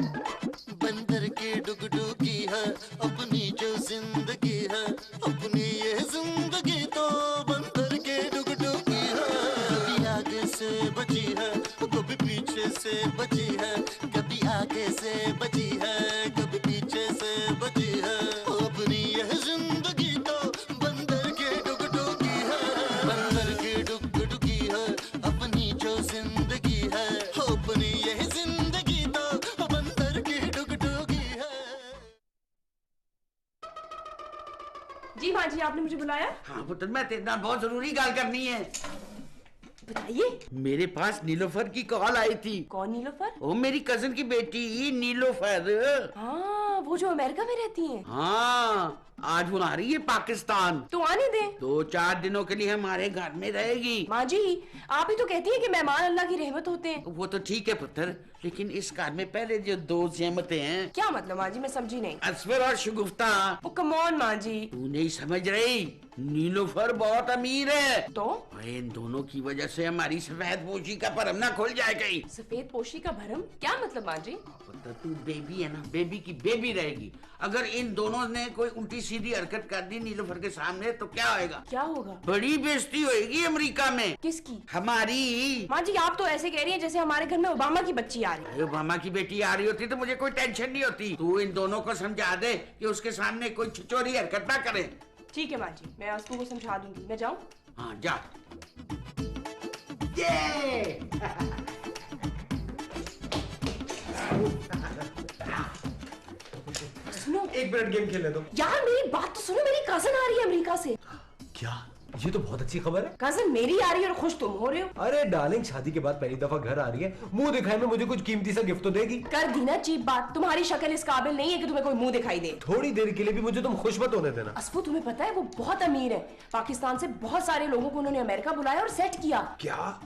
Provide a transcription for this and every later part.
बंदर की डुगडुगी है अपनी जो जिंदगी है, अपनी ये जिंदगी तो बंदर की डुगडुगी है। कभी आगे से बची है, कभी पीछे से बची है, कभी आगे से बची है, कभी पीछे से बची है। अपनी ये जिंदगी तो बंदर की डुगडुगी है, बंदर की डुगडुगी है अपनी जो जिंदगी है, अपनी ये जिंदगी तो बंदर की डुगडुगी है। जी माँ जी, आपने मुझे बुलाया? हाँ पुत्र, मैं तेरे नाल बहुत जरूरी गल करनी है। बताइए। मेरे पास नीलोफर की कॉल आई थी। कौन नीलोफर? वो मेरी कजन की बेटी नीलोफर। हाँ, वो जो अमेरिका में रहती हैं। हाँ, आज वो आ रही है पाकिस्तान। तो आने दे। 2-4 दिनों के लिए हमारे घर में रहेगी। माँ जी, आप ही तो कहती हैं कि मेहमान अल्लाह की रहमत होते हैं। वो तो ठीक है पुत्र, लेकिन इस घर में पहले जो 2 ज़हमतें हैं। क्या मतलब माँ जी, मैं समझी नहीं। असफर और शगुफ्ता। ओ कम ऑन माँ जी। तू नहीं समझ रही, नीलोफर बहुत अमीर है। तो इन दोनों की वजह से हमारी सफेद पोशी का भरम ना खुल जाए कहीं। सफेद पोशी का भरम? क्या मतलब माँ जी? पुत्र, तू बेबी है ना, बेबी की बेबी रहेगी। अगर इन दोनों ने कोई उल्टी सीधी हरकत कर दी नीलोफर के सामने तो क्या होएगा? क्या होगा? बड़ी बेइज्जती होएगी अमेरिका में। किसकी? हमारी। माँ जी, आप तो ऐसे कह रही हैं जैसे हमारे घर में ओबामा की बच्ची आ रही है। ओबामा की बेटी आ रही होती तो मुझे कोई टेंशन नहीं होती। तू इन दोनों को समझा दे कि उसके सामने कोई छिचोरी हरकत ना करे। ठीक है माँ जी, मैं असफू को समझा दूंगी। मैं जाऊँ? हाँ जा। ये सुनो, 1 मिनट गेम खेलने दो। यार मेरी बात तो सुनो, मेरी कजन आ रही है अमेरिका से। क्या? ये तो बहुत अच्छी खबर है। कजन मेरी आ रही है और खुश तुम हो रहे हो। अरे डार्लिंग, शादी के बाद पहली दफा घर आ रही है, मुंह दिखाए में मुझे कुछ कीमती सा गिफ्ट तो देगी। कर दी ना चीप बात। तुम्हारी शक्ल इस काबिल नहीं है कि तुम्हें कोई मुंह दिखाई दे। थोड़ी देर के लिए भी मुझे तुम खुश मत होने देना। असफू, तुम्हें पता है वो बहुत अमीर है। पाकिस्तान से बहुत सारे लोगों को उन्होंने अमेरिका बुलाया और सेट किया। क्या?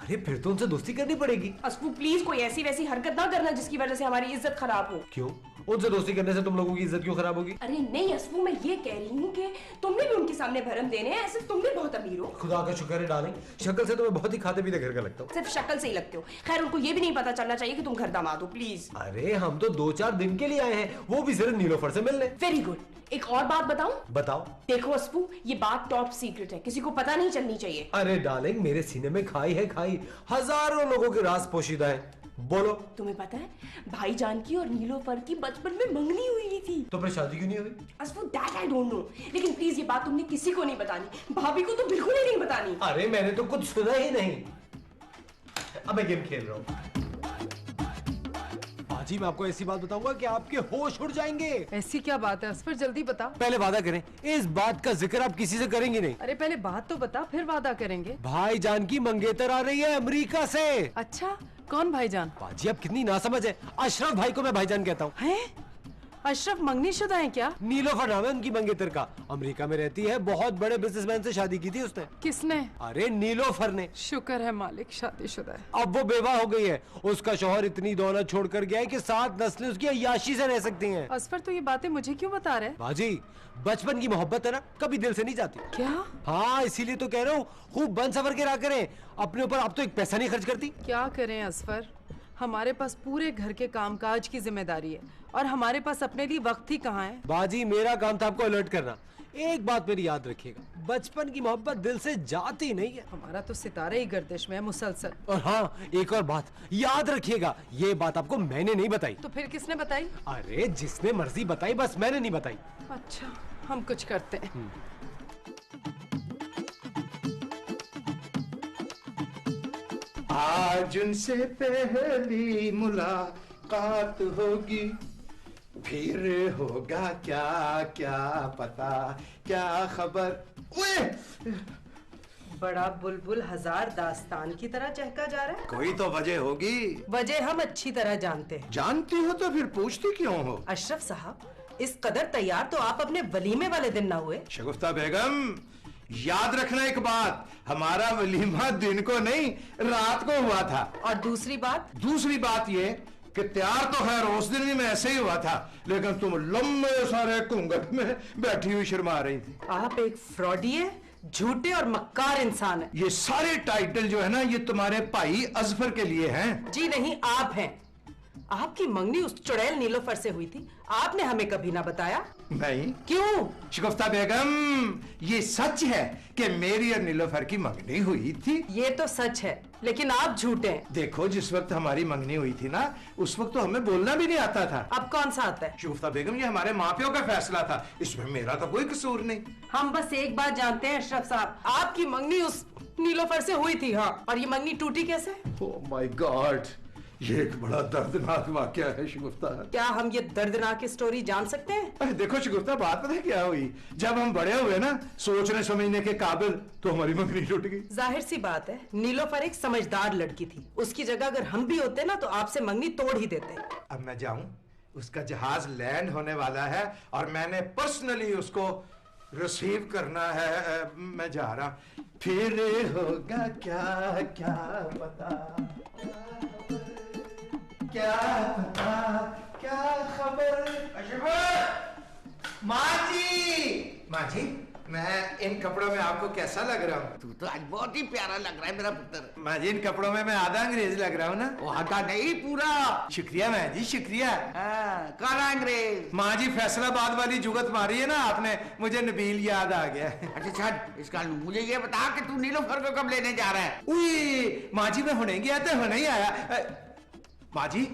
अरे फिर तो उनसे दोस्ती करनी पड़ेगी। असफू प्लीज कोई ऐसी वैसी हरकत ना करना जिसकी वजह से हमारी इज्जत खराब हो। क्यों? उनसे दोस्ती करने से तुम लोगों की इज्जत क्यों खराब होगी? अरे नहीं असफू, मैं ये कह रही हूँ कि तुमने भी उनके सामने भरम देने हैं, ऐसे तुम भी बहुत अमीर हो। खुदा का शुक्र है डार्लिंग, शक्ल से तो मैं बहुत ही खाते पीते घर का लगता हूँ। सिर्फ शक्ल से ही लगते हो। खैर, उनको ये भी नहीं पता चलना चाहिए कि तुम घर दामाद हो। प्लीज। अरे हम तो 2-4 दिन के लिए आए हैं, वो भी सिर्फ नीलोफर से मिलने। Very good. एक और बात बताऊं? बताओ। देखो असफू, ये बात टॉप सीक्रेट है, किसी को पता नहीं चलनी चाहिए। अरे डार्लिंग, मेरे सीने में खाई है खाई, हजारों लोगों के राज पोशीदा है। बोलो। तुम्हें पता है भाईजान की और नीलोफर की बचपन में मंगनी हुई थी। तो फिर शादी क्यों नहीं हुई? असफू, दैट आई डोंट नो, लेकिन प्लीज ये बात तुमने किसी को नहीं बतानी। भाभी को तो बिल्कुल ही नहीं बतानी। अरे मैंने तो कुछ सुना ही नहीं। अब मैं गेम खेल रहा हूँ। बाजी, मैं आपको ऐसी बात बताऊंगा कि आपके होश उड़ जाएंगे। ऐसी क्या बात है असफर, जल्दी बता। पहले वादा करें, इस बात का जिक्र आप किसी से करेंगे नहीं। अरे पहले बात तो बता, फिर वादा करेंगे। भाईजान की मंगेतर आ रही है अमेरिका से। अच्छा, कौन भाईजान? बाजी, आप कितनी नासमझ है। अशरफ भाई को मैं भाईजान कहता हूँ। हैं? अशरफ मंगनीशुदा है क्या? नीलोफर नाम है उनकी मंगेतर का, अमेरिका में रहती है। बहुत बड़े बिजनेसमैन से शादी की थी उसने। किसने? अरे नीलोफर ने। शुक्र है मालिक, शादीशुदा है। अब वो बेवा हो गई है। उसका शौहर इतनी दौलत छोड़कर गया है कि 7 नस्लें उसकी अय्याशी से रह सकती हैं। असफर, तो ये बातें मुझे क्यों बता रहे? बाजी, बचपन की मोहब्बत है ना, कभी दिल से नहीं जाती। क्या? हाँ, इसीलिए तो कह रहा हूँ, खूब बन सवर के रहा करें। अपने ऊपर आप तो एक पैसा नहीं खर्च करती। क्या करें असफर, हमारे पास पूरे घर के कामकाज की जिम्मेदारी है और हमारे पास अपने लिए वक्त ही कहाँ है। बाजी, मेरा काम था आपको अलर्ट करना। एक बात मेरी याद रखिएगा, बचपन की मोहब्बत दिल से जाती नहीं है। हमारा तो सितारे ही गर्दिश में है मुसलसल। और हाँ, एक और बात याद रखिएगा, ये बात आपको मैंने नहीं बताई। तो फिर किसने बताई? अरे जिसने मर्जी बताई, बस मैंने नहीं बताई। अच्छा, हम कुछ करते हैं। आज उनसे पहली मुलाकात होगी, फिर होगा क्या क्या पता, क्या खबर। ओए! बड़ा बुलबुल हजार दास्तान की तरह चहका जा रहा है। कोई तो वजह होगी। वजह हम अच्छी तरह जानते हैं। जानती हो तो फिर पूछती क्यों हो? अशरफ साहब, इस कदर तैयार तो आप अपने वलीमे वाले दिन ना हुए। शगुफ्ता बेगम, याद रखना एक बात, हमारा वलीमा दिन को नहीं रात को हुआ था। और दूसरी बात ये कि तैयार तो खैर उस दिन भी मैं ऐसे ही हुआ था, लेकिन तुम लंबे सारे घूंघट में बैठी हुई शर्मा रही थी। आप एक फ्रॉडी, झूठे और मक्कार इंसान है। ये सारे टाइटल जो है ना, ये तुम्हारे भाई अजफर के लिए हैं। जी नहीं, आप हैं। आपकी मंगनी उस चुड़ैल नीलोफर से हुई थी, आपने हमें कभी ना बताया। नहीं। क्यों? शगुफ्ता बेगम, ये सच है कि मेरी और नीलोफर की मंगनी हुई थी। ये तो सच है, लेकिन आप झूठे हैं। देखो, जिस वक्त हमारी मंगनी हुई थी ना, उस वक्त तो हमें बोलना भी नहीं आता था। अब कौन सा आता है? शगुफ्ता बेगम, ये हमारे माँ प्यो का फैसला था, इसमें मेरा तो कोई कसूर नहीं। हम बस एक बात जानते हैं अशरफ साहब, आपकी मंगनी उस नीलोफर से हुई थी। हाँ, और ये मंगनी टूटी कैसे? ओह माय गॉड, ये एक बड़ा दर्दनाक वाकया है शगुफ्ता। क्या हम ये दर्दनाक स्टोरी जान सकते हैं? अरे देखो शगुफ्ता, बात पता है क्या हुई, जब हम बड़े हुए ना, सोचने समझने के काबिल, तो हमारी मंगनी टूट गई। जाहिर सी बात है, नीलोफर एक समझदार लड़की थी। उसकी जगह अगर हम भी होते ना, तो आपसे मंगनी तोड़ ही देते। अब मैं जाऊं, उसका जहाज लैंड होने वाला है और मैंने पर्सनली उसको रिसीव करना है। मैं जा रहा, फिर होगा क्या क्या पता, क्या पता, क्या खबर। माँ जी, मैं इन कपड़ों में आपको कैसा लग रहा हूँ? तू तो आज बहुत ही प्यारा लग रहा है मेरा पुत्र। माँ जी, इन कपड़ों में मैं आधा अंग्रेज लग रहा हूँ ना? वो आधा नहीं, पूरा। शुक्रिया माँ जी, शुक्रिया। काला अंग्रेज। माँ जी, फैसलाबाद वाली जुगत मारी है ना आपने, मुझे नबील याद आ गया। अच्छा छठ, इसका मुझे ये बता कि तू नीलोफर को कब लेने जा रहा है? उई, माँ जी, मैं हुने गया तो हुने ही आया। माँ जी,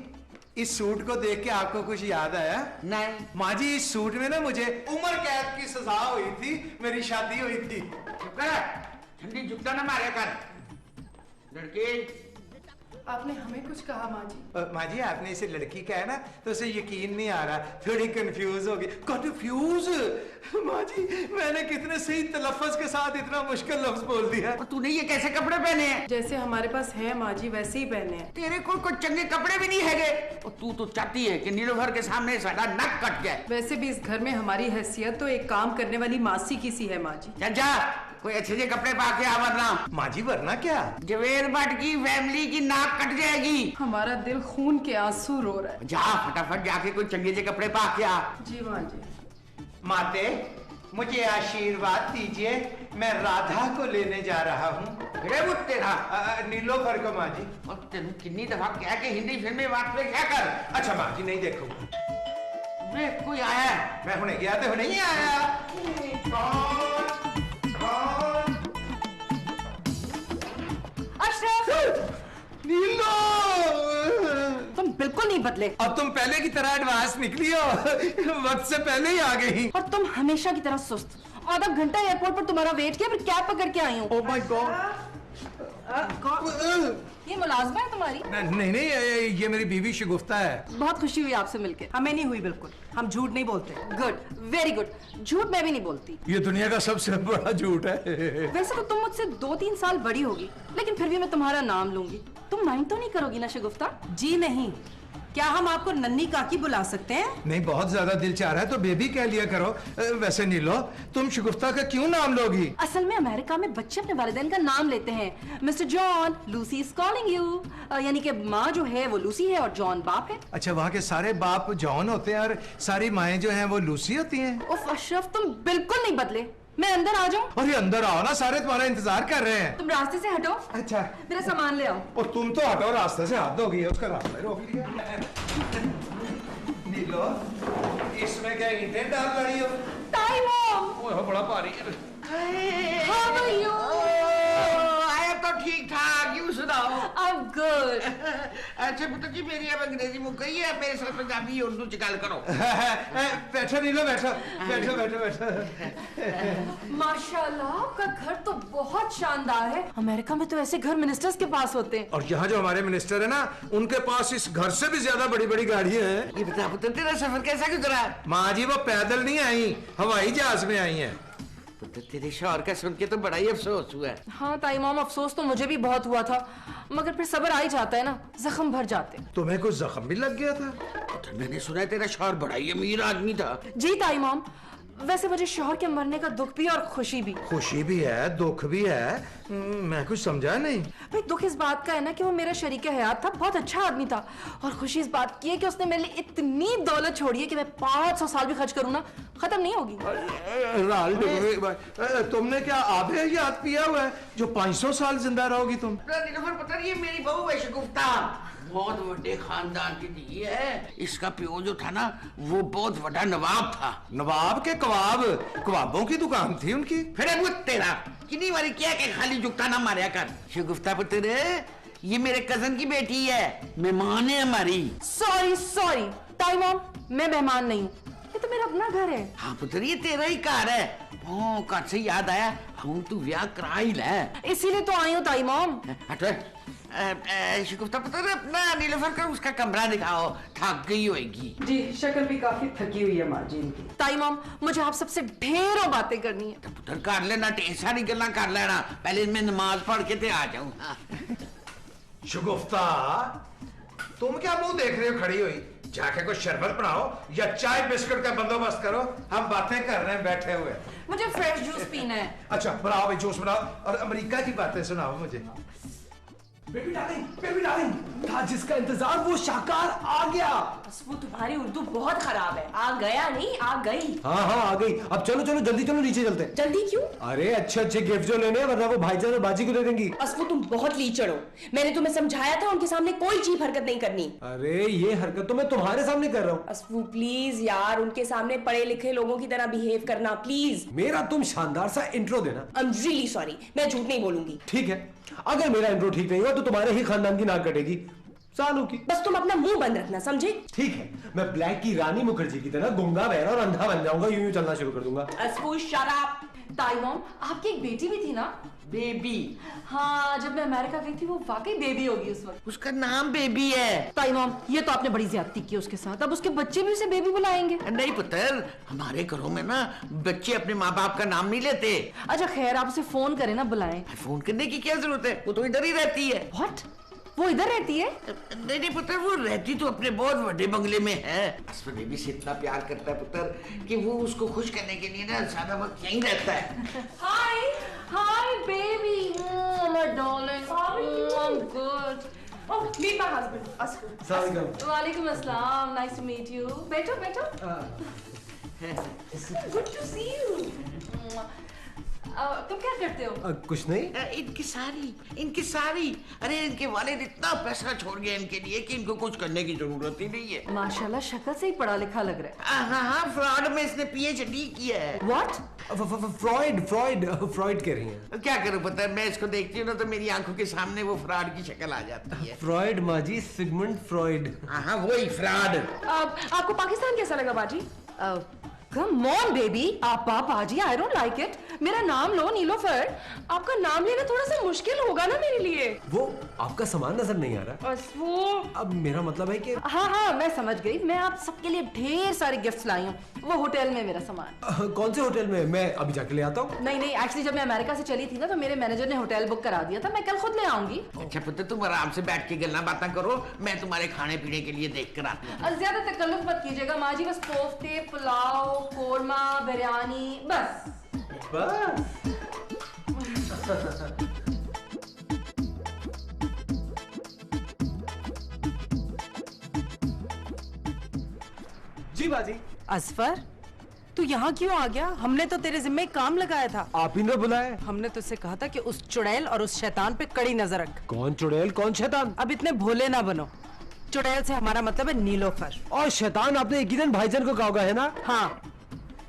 इस सूट को देख के आपको कुछ याद आया? नहीं। माँ जी, इस सूट में ना मुझे उम्र कैद की सजा हुई थी, मेरी शादी हुई थी। चुप कर, ठंडी जुगता ना मारे कर। लड़की, आपने हमें कुछ कहा माँ जी? माँ जी, आपने इसे लड़की कहा ना, तो उसे यकीन नहीं आ रहा, थोड़ी कंफ्यूज हो गई। कंफ्यूज? माँ जी, मैंने कितने सही तलफ़्फ़ुज़ के साथ इतना मुश्किल लफ्ज बोल दिया। और तूने ये कैसे कपड़े पहने हैं? जैसे हमारे पास है माँ जी, वैसे ही पहने हैं। तेरे को कोई चंगे कपड़े भी नहीं हैगे। और तू तो चाहती है कि नीलोफर के सामने सारा नक कट जाए। वैसे भी इस घर में हमारी हैसियत तो एक काम करने वाली मासी की सी है माँ जी। जा जा, कोई अच्छे से कपड़े पा के आ, वरना माँ जी, वरना क्या? जवेर भट्ट की फैमिली की नाक कट जाएगी। हमारा दिल खून के आंसू रो रहा है। जा फटाफट जाके कोई चंगे से कपड़े पा के आ। जी माँ जी। माते, मुझे आशीर्वाद दीजिए, मैं राधा को लेने जा रहा हूँ। अरे वो तेरा नीलोफर को माँ जी। और तेनू कितनी दफा क्या कि हिंदी फिल्म में बात पे क्या कर। अच्छा माँ जी, नहीं देखो, कोई आया है? मैं हुने गया तो हुने ही आया। कौन? अशरफ, नीलो, तुम बिल्कुल नहीं बदले। अब तुम पहले की तरह एडवांस निकली हो, वक्त से पहले ही आ गई। और तुम हमेशा की तरह सुस्त। आधा घंटा एयरपोर्ट पर तुम्हारा वेट किया, फिर कैब पकड़ के आई हूँ। Oh my God. ये मुलाजमा है तुम्हारी? नहीं नहीं, ये मेरी बीवी शगुफ्ता है। बहुत खुशी हुई आपसे मिलके। हमें नहीं हुई बिल्कुल, हम झूठ नहीं बोलते। Good, very good. झूठ मैं भी नहीं बोलती। ये दुनिया का सबसे बड़ा झूठ है। वैसे तो तुम मुझसे 2-3 साल बड़ी होगी, लेकिन फिर भी मैं तुम्हारा नाम लूंगी। तुम माइंड तो नहीं करोगी ना शगुफ्ता? जी नहीं। क्या हम आपको नन्ही काकी बुला सकते हैं? नहीं, बहुत ज्यादा दिल चाह रहा है तो बेबी कह लिया करो। वैसे नीलो, तुम शगुफ्ता का क्यों नाम लोगी? असल में अमेरिका में बच्चे अपने वालिदैन का नाम लेते हैं। Mister John, Lucy is calling you. यानी कि माँ जो है वो लूसी है और जॉन बाप है। अच्छा, वहाँ के सारे बाप जॉन होते हैं और सारी माएँ जो हैं वो लूसी होती हैं? उफ अशरफ, तुम बिल्कुल नहीं बदले। मैं अंदर आ जाऊं? अरे अंदर आओ ना, सारे तुम्हारा इंतजार कर रहे हैं। तुम रास्ते से हटो। अच्छा। मेरा सामान ले आओ। और तुम तो हटो रास्ते से, हाथ धोगी है, उसका रास्ता रोक लिया। नीलो, इसमें क्या ईंटें डाल रही हो? टाइम ओह, बड़ा भारी है। How are you? आया तो ठीक ठाक, यूं सुनाओ। I am good. अच्छा पुत्र जी, मेरी अब अंग्रेजी मुक गई है, मेरे साथ पंजाबी उर्दू चिकाल करो। बैठो नीलो, बैठो बैठो बैठो बैठो। माशाल्लाह, आपका घर तो बहुत शानदार है। अमेरिका में तो ऐसे घर मिनिस्टर्स के पास होते हैं। और यहाँ जो हमारे मिनिस्टर है ना, उनके पास इस घर से भी ज्यादा बड़ी बड़ी गाड़ियाँ हैं। ये बता पुत्र, तेरा सफर कैसा गुजरा? माँ जी, वो पैदल नहीं आई, हवाई जहाज में आई हैं। पुत्र, तेरे शौहर का सुन के तो बड़ा ही अफसोस हुआ है। हाँ ताई माम, अफसोस तो मुझे भी बहुत हुआ था, मगर फिर सब्र आ ही जाता है ना, जख्म भर जाते। तुम्हें कुछ जख्म भी लग गया था? पुत्र, मैंने सुना है तेरा शौहर बड़ा ही अमीर आदमी था। जी ताई माम, वैसे मुझे शौहर के मरने का दुख भी और खुशी भी। खुशी भी है, दुख भी है। मैं कुछ समझा नहीं। भाई, दुख इस बात का है ना कि वो मेरा शरीक हयात था, बहुत अच्छा आदमी था। और खुशी इस बात की है कि उसने मेरे लिए इतनी दौलत छोड़ी है कि मैं 500 साल भी खर्च करूँ ना, खत्म नहीं होगी। तुमने क्या आबे याद पिया हुआ है जो 500 साल जिंदा रहोगी तुम? पुत्र, ये मेरी बहू है शगुफ्ता। बहुत बड़े खानदान की धी है। इसका प्यो जो था ना वो बहुत बड़ा नवाब था। नवाब के कबाब, कबाबों की दुकान थी उनकी। फिर वो तेरा कितनी बारी क्या के खाली जुगता ना मारिया कर। शगुफ्ता पुत्र, ये मेरे कजन की बेटी है, मेहमान है हमारी। सॉरी ताई मॉम, मैं मेहमान नहीं हूँ, ये तो मेरा अपना घर है। हाँ पुत्र, ये तेरा ही घर है। ओ, घर से याद आया, हम तू ब्याह करा ही ले, इसीलिए तो आई हूँ ताई मॉम। शगुफ्ता पुत्र, अपना नीलोफर का उसका कमरा दिखाओ, थक गई होगी। जी शक्ल भी काफी थकी हुई है माँ जी इनकी। ताई मॉम, मुझे आप सबसे ढेरों बातें करनी है। तो पुत्र कर लेना, ढेर सारी गल्ला कर लेना, पहले मैं नमाज पढ़ के ते आ जाऊँ। शगुफ्ता, तुम क्या मुंह देख रहे हो खड़ी हुई? जाके कुछ शरबत बनाओ या चाय बिस्कुट का बंदोबस्त करो, हम बातें कर रहे हैं बैठे हुए। मुझे फ्रेश जूस पीना है। अच्छा बनाओ भाई, जूस बनाओ और अमेरिका की बातें सुनाओ मुझे। बेबी डार्लिंग, था जिसका इंतजार वो शाहकार आ गया। बस वो तुम्हारी उर्दू बहुत खराब है। आ गया नहीं, आ गई। हाँ आ गई। अब चलो जल्दी चलो, नीचे चलते हैं। जल्दी क्यों? अरे अच्छे गिफ्ट जो लेने हैं, वरना वो भाईजान और बाजी को दे देंगी। बस वो तुम बहुत लीचड़ हो। मैंने तुम्हें समझाया था उनके सामने कोई चीप हरकत नहीं करनी। अरे ये हरकत तो मैं तुम्हारे सामने कर रहा हूँ। असफू प्लीज यार, उनके सामने पढ़े लिखे लोगों की तरह बिहेव करना प्लीज। मेरा तुम शानदार सा इंट्रो देना। आई एम रियली सॉरी, मैं झूठ नहीं बोलूंगी। ठीक है, अगर मेरा इंट्रो ठीक नहीं हुआ तो तुम्हारे ही खानदान की नाक कटेगी, सालों की। बस तुम अपना मुंह बंद रखना, समझे? ठीक है, मैं ब्लैक की रानी मुखर्जी की तरह गूंगा, बहरा और अंधा बन जाऊंगा, यूं चलना शुरू कर दूंगा। असफू शट अप। ताई मॉम, आपकी एक बेटी भी थी ना? बेबी? हाँ, जब मैं अमेरिका गई थी वो वाकई बेबी होगी उस वक्त। उसका नाम बेबी है। ताई मॉम, ये तो आपने बड़ी ज्यादती की उसके साथ। अब उसके बच्चे भी उसे बेबी बुलाएंगे? नहीं पुत्र, हमारे घरों में ना बच्चे अपने माँ बाप का नाम नहीं लेते। अच्छा खैर, आप उसे फोन करें ना, बुलाएं। फोन करने की क्या जरूरत है, वो तो इधर ही रहती है। व्हाट? वो इधर रहती है? नहीं पुत्र, वो रहती तो अपने बहुत बड़े बंगले में है। असफर बेबी से इतना प्यार करता है पुत्र कि वो उसको खुश करने के लिए ना ज्यादा वक्त यहीं रहता है। Hi baby, my darling, I am good. Oh, meet my husband. Asfur. वालेकुम अस्सलाम, नाइस टू मीट यू। बैठो गुड टू सी यू। तुम क्या करते हो? कुछ नहीं। इनकी सारी अरे इनके वालिद इतना पैसा छोड़ गए इनके लिए कि इनको कुछ करने की जरूरत ही नहीं है। माशाल्लाह, शक्ल से ही पढ़ा लिखा लग रहा है। हाँ, फ्रॉड में इसने PhD किया है। व्हाट? फ्रॉइड कह रही हैं। क्या करूं पता है, मैं इसको देखती हूँ ना तो मेरी आंखों के सामने वो फ्रॉड की शक्ल आ जाती है। फ्रॉइड माजी, सिगमंड फ्रॉइड। हाँ वही फ्रॉड। आपको पाकिस्तान कैसा लगा बाजी? कम ऑन बेबी, आप बाजी, आई डोंट लाइक इट। मेरा नाम लो नीलोफर। आपका नाम लेना थोड़ा सा मुश्किल होगा ना मेरे लिए। वो आपका सामान नजर नहीं आ रहा। वो अब मेरा मतलब है कि हाँ मैं समझ गई। मैं आप सबके लिए ढेर सारे गिफ्ट्स लाई हूँ। वो होटल में मेरा सामान। कौन से होटल में? मैं अभी जाके ले आता हूँ। नहीं, एक्चुअली जब मैं अमेरिका से चली थी ना तो मेरे मैनेजर ने होटल बुक करा दिया था। मैं कल खुद ले आऊंगी। अच्छा पुत्र, तुम आराम से बैठ के गल्ला बातें करो, मैं तुम्हारे खाने पीने के लिए देख कर आती हूँ। ज्यादा तकल्लुफ मत कीजिएगा माँ जी, बस कोफ्ते, पुलाव, कोरमा, बिरयानी, बस। जी बाजी। असफर, तू यहाँ क्यों आ गया? हमने तो तेरे जिम्मे काम लगाया था। आप ही ने बुलाया? हमने तुझसे कहा था कि उस चुड़ैल और उस शैतान पे कड़ी नजर रख। कौन चुड़ैल कौन शैतान? अब इतने भोले ना बनो। चुड़ैल से हमारा मतलब है नीलोफर, और शैतान आपने एक ही दिन भाईजान को कहा होगा, है ना? हाँ।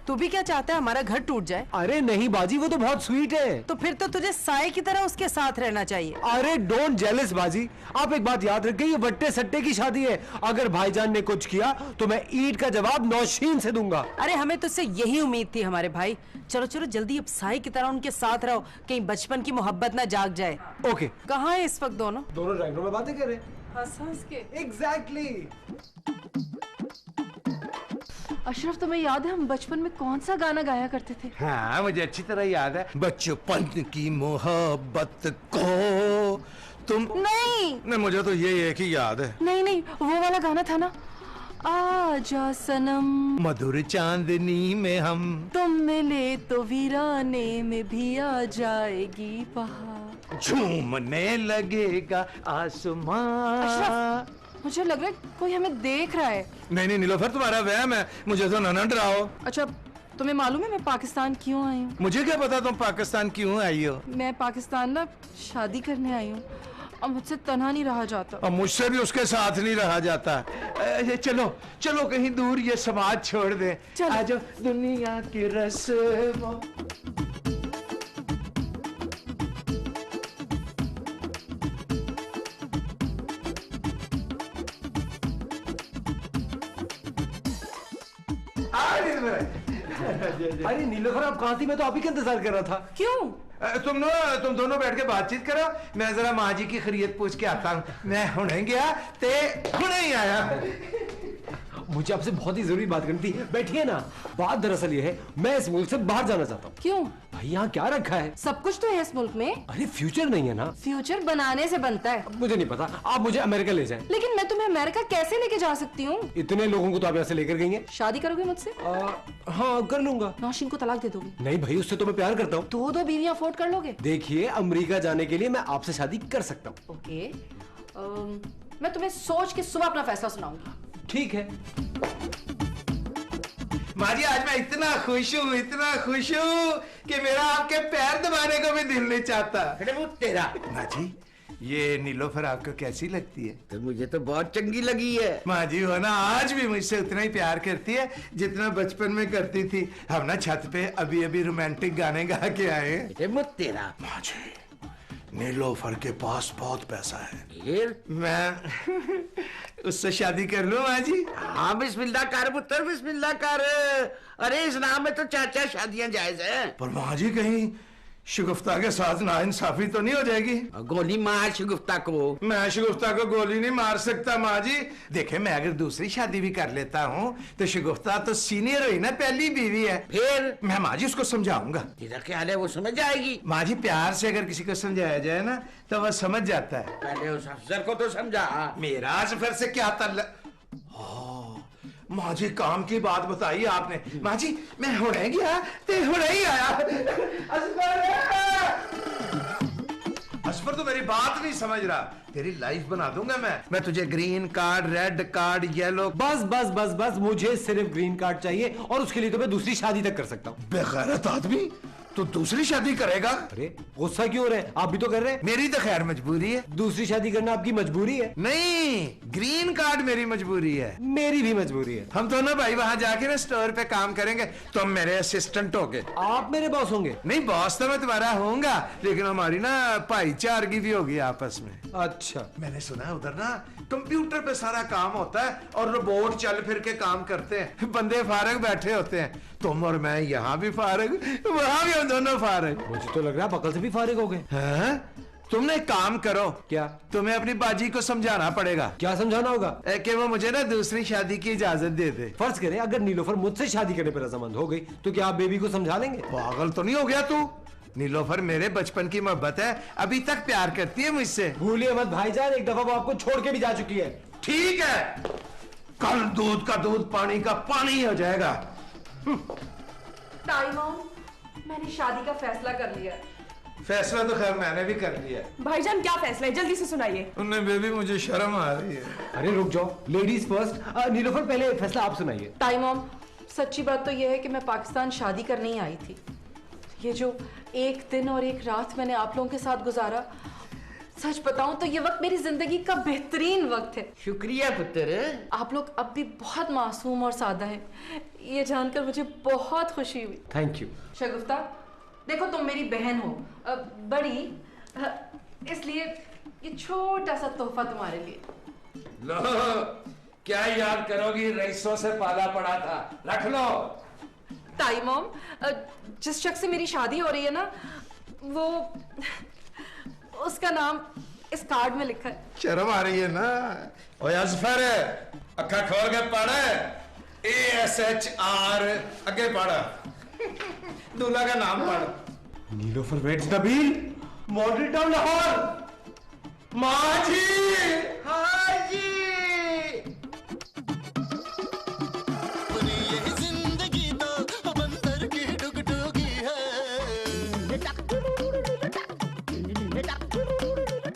तू भी क्या चाहता है, हमारा घर टूट जाए? अरे नहीं बाजी, वो तो बहुत स्वीट है। तो फिर तो तुझे साए की तरह उसके साथ रहना चाहिए। अरे डोंट जेलस बाजी, आप एक बात याद रखिए, ये वट्टे सट्टे की शादी है। अगर भाईजान ने कुछ किया तो मैं ईंट का जवाब नौशीन से दूंगा। अरे हमें तुझसे यही उम्मीद थी हमारे भाई। चलो जल्दी अब साए की तरह उनके साथ रहो, कहीं बचपन की मोहब्बत ना जाग जाए। ओके। कहाँ है इस वक्त दोनों? दोनों ड्राइंग रूम में बातें कर रहे हैं। हंस के। एग्जैक्टली। अशरफ, तुम्हें याद है हम बचपन में कौन सा गाना गाया करते थे? हाँ मुझे अच्छी तरह याद है। बचपन की मोहब्बत को तुम नहीं, मुझे तो ये एक ही याद है। नहीं, वो वाला गाना था ना, आजा सनम मधुर चांदनी में हम तुम मिले तो वीराने में भी आ जाएगी बहार। झूमने लगेगा आसमां। अशरफ, मुझे लग रहा है कोई हमें देख रहा है। नहीं नीलोफर, तुम्हारा वहम है, मुझे तो न डराओ। अच्छा, तुम्हें मालूम है मैं पाकिस्तान क्यों आई हूँ? मुझे क्या पता तुम पाकिस्तान क्यों आई हो। मैं पाकिस्तान ना शादी करने आई हूँ। अब मुझसे तन्हा नहीं रहा जाता। और मुझसे भी उसके साथ नहीं रहा जाता। चलो चलो कहीं दूर ये समाज छोड़ दे। आज दुनिया की रस्मों। अरे नीलोफर, आप कहाँ थी? मैं तो आप ही का इंतजार कर रहा था। क्यों? तुम दोनों बैठ के बातचीत करो, मैं जरा माँ जी की खैरियत पूछ के आता हूँ। मैं हुणे गया ते हुणे ही आया। मुझे आपसे बहुत ही जरूरी बात करनी थी। बैठिए ना। बात दरअसल ये है, मैं इस मुल्क से बाहर जाना चाहता हूँ। क्यों? भाई यहाँ क्या रखा है? सब कुछ तो है इस मुल्क में। अरे फ्यूचर नहीं है ना? फ्यूचर बनाने से बनता है। मुझे नहीं पता, आप मुझे अमेरिका ले जाएं। लेकिन मैं तुम्हें अमेरिका कैसे लेके जा सकती हूँ? इतने लोगों को तो आप यहाँ से लेकर गई हैं। शादी करोगे मुझसे? हाँ कर लूंगा। नौशीन को तलाक दे दोगे? नहीं भाई, उससे तो मैं प्यार करता हूँ। दो बीवियां अफोर्ड कर लोगे? देखिए, अमेरिका जाने के लिए मैं आपसे शादी कर सकता हूँ। ओके, मैं तुम्हें सोच के सुबह अपना फैसला सुनाऊंगी। ठीक है। माँ जी, आज मैं इतना खुश हूँ कि मेरा आपके पैर दबाने को भी दिल नहीं चाहता। अरे वो तेरा। माँ जी, ये नीलोफर आपको कैसी लगती है? तो मुझे तो बहुत चंगी लगी है। माँ जी वो ना आज भी मुझसे उतना ही प्यार करती है जितना बचपन में करती थी। हम ना छत पे अभी रोमांटिक गाने गा के आए। अरे वो तेरा। माँ जी, नीलोफर के पास बहुत पैसा है। फिर मैं उससे शादी कर लूं माँ जी? हाँ, बिस्मिल्लाह कर पुत्र, बिस्मिल्लाह कर। अरे इस नाम में तो 4 शादियां जायज हैं। पर माँ जी, कहीं शगुफ्ता के साथ नाइंसाफी तो नहीं हो जाएगी? गोली मार शगुफ्ता को। मैं शगुफ्ता को गोली नहीं मार सकता माँ जी। देखे, मैं अगर दूसरी शादी भी कर लेता हूँ तो शगुफ्ता तो सीनियर हुई ना, पहली बीवी है। फिर मैं माँ जी उसको समझाऊंगा। तेरा ख्याल है वो समझ जाएगी? माँ जी, प्यार से अगर किसी को समझाया जाए ना तो वह समझ जाता है। पहले उस अफसर को तो समझा। मेरा अफसर से क्या ताल्लुक? माँ जी, काम की बात बताई आपने। माँ जी, मैं हुणे गया ते हुणे ही आया। असफर तो मेरी बात नहीं समझ रहा। तेरी लाइफ बना दूंगा मैं तुझे green card, red card, yellow. बस बस बस बस, मुझे सिर्फ ग्रीन कार्ड चाहिए और उसके लिए तो मैं दूसरी शादी तक कर सकता हूँ। बेगैरत आदमी, तो दूसरी शादी करेगा? अरे गुस्सा क्यों हो रहे हैं? आप भी तो कर रहे हैं। मेरी तो खैर मजबूरी है। दूसरी शादी करना आपकी मजबूरी है? नहीं, ग्रीन कार्ड मेरी मजबूरी है। मेरी भी मजबूरी है। हम दोनों भाई वहां जाके ना स्टोर पे काम करेंगे। तुम मेरे असिस्टेंट होगे। आप मेरे बॉस होंगे? नहीं, बॉस तो मैं तुम्हारा होऊंगा, लेकिन हमारी ना भाईचारगी भी होगी आपस में। अच्छा। मैंने सुना है उधर ना कंप्यूटर पे सारा काम होता है और रोबोट चल फिर के काम करते हैं। बंदे फारग बैठे होते हैं। तुम और मैं यहाँ भी फारग, वहां भी हम दोनों फारग। मुझे तो लग रहा है बकल से भी फारिग हो गए। हैं? तुमने एक काम करो। क्या? तुम्हें अपनी बाजी को समझाना पड़ेगा। क्या समझाना होगा? कि वो मुझे ना दूसरी शादी की इजाजत दे दे। फर्ज करें अगर नीलोफर मुझसे शादी करने पर रजामंद हो गई तो क्या आप बेबी को समझा लेंगे? पागल तो नहीं हो गया तू? नीलोफर मेरे बचपन की मोहब्बत है, अभी तक प्यार करती है मुझसे। भूलिए मत भाईजान, एक दफा वो आपको छोड़ के भी जा चुकी है। ठीक है, कल दूध का दूध, पानी का पानी हो जाएगा। मैंने शादी का फैसला कर लिया है। फैसला तो खैर मैंने भी कर लिया है। भाईजान क्या फैसला है, जल्दी से सुनाइए। उन्हें बेबी, मुझे शर्म आ रही है। अरे रुक जाओ, लेडीज फर्स्ट। नीलोफर पहले फैसला आप सुनाइए। ताई मॉम, सच्ची बात तो यह है कि मैं पाकिस्तान शादी करने ही आई थी। ये जो एक दिन और एक रात मैंने आप लोगों के साथ गुजारा, सच बताऊं तो ये वक्त मेरी जिंदगी का बेहतरीन वक्त है। शुक्रिया पुत्र। आप लोग अब भी बहुत मासूम और सादा हैं, ये जानकर मुझे बहुत खुशी हुई। Thank you. शगुफ्ता, देखो तुम मेरी बहन हो, बड़ी, इसलिए ये छोटा सा तोहफा तुम्हारे लिए। लो, क्या याद करोगी, रईसों से पाला पड़ा था, रख लो। ताई मॉम, जिस शख्स से मेरी शादी हो रही है ना, वो, उसका नाम इस कार्ड में लिखा है। शर्म आ रही है ना? ओए अज़फर, अखा खोल के पढ़। ASHR आगे पढ़। दूल्हा का नाम पढ़। Nilofar weds Nabeel, Model Town Lahore. माँ जी, हाँ जी।